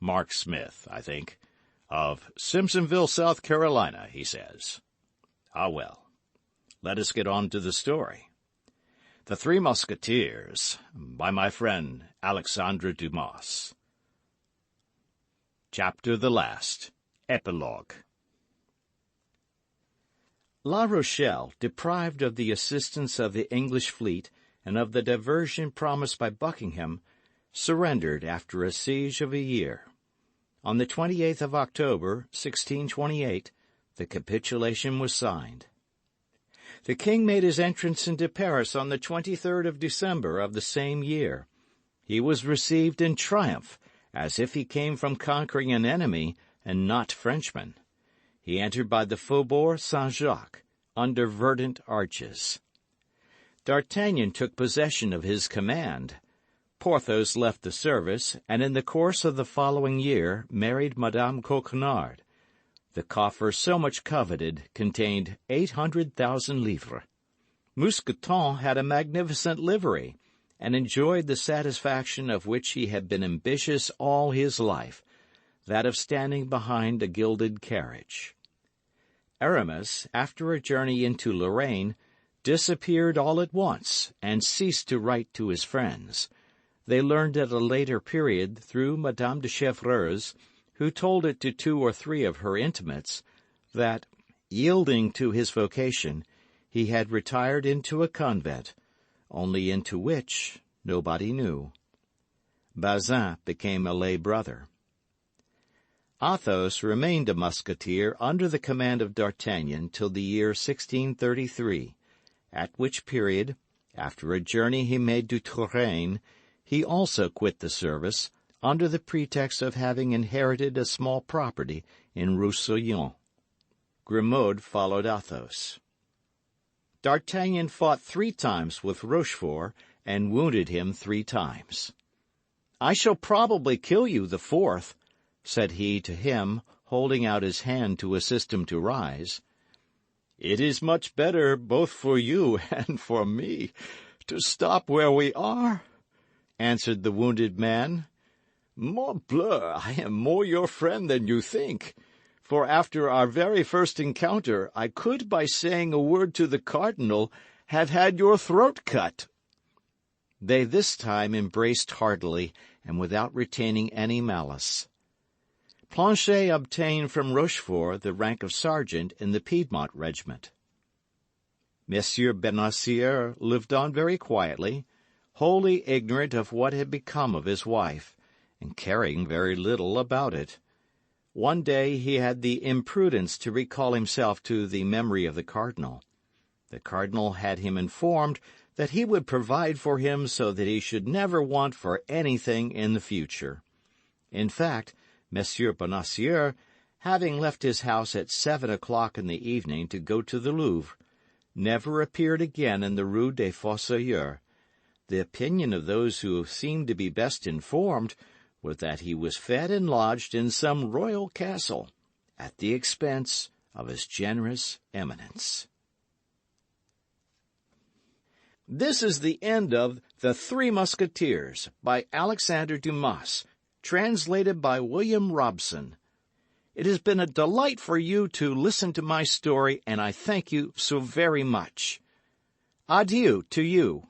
Mark Smith, I think, of Simpsonville, South Carolina, he says. Ah, well, let us get on to the story. The Three Musketeers, by my friend Alexandre Dumas. Chapter the last, Epilogue. La Rochelle, deprived of the assistance of the English fleet and of the diversion promised by Buckingham, surrendered after a siege of a year. On the 28th of October, 1628, the capitulation was signed. The king made his entrance into Paris on the 23rd of December of the same year. He was received in triumph, as if he came from conquering an enemy and not Frenchmen. He entered by the Faubourg Saint-Jacques, under verdant arches. D'Artagnan took possession of his command. Porthos left the service, and in the course of the following year married Madame Coquenard. The coffer so much coveted contained 800,000 livres. Mousqueton had a magnificent livery, and enjoyed the satisfaction of which he had been ambitious all his life, that of standing behind a gilded carriage. Aramis, after a journey into Lorraine, disappeared all at once, and ceased to write to his friends. They learned at a later period, through Madame de Chevreuse, who told it to 2 or 3 of her intimates, that, yielding to his vocation, he had retired into a convent, only into which nobody knew. Bazin became a lay brother. Athos remained a musketeer under the command of D'Artagnan till the year 1633, at which period, after a journey he made to Touraine, he also quit the service, under the pretext of having inherited a small property in Roussillon. Grimaud followed Athos. D'Artagnan fought 3 times with Rochefort, and wounded him 3 times. "I shall probably kill you the 4th," said he to him, holding out his hand to assist him to rise. "It is much better, both for you and for me, to stop where we are," answered the wounded man. "Morbleu, I am more your friend than you think, for after our very first encounter I could, by saying a word to the cardinal, have had your throat cut." They this time embraced heartily, and without retaining any malice. Planchet obtained from Rochefort the rank of sergeant in the Piedmont regiment. Monsieur Bonacieux lived on very quietly, wholly ignorant of what had become of his wife, and caring very little about it. One day he had the imprudence to recall himself to the memory of the cardinal. The cardinal had him informed that he would provide for him so that he should never want for anything in the future. In fact, Monsieur Bonacieux, having left his house at 7 o'clock in the evening to go to the Louvre, never appeared again in the Rue des Fossoyeurs. The opinion of those who seemed to be best informed was that he was fed and lodged in some royal castle, at the expense of his generous eminence. This is the end of The Three Musketeers, by Alexandre Dumas, translated by William Robson. It has been a delight for you to listen to my story, and I thank you so very much. Adieu to you.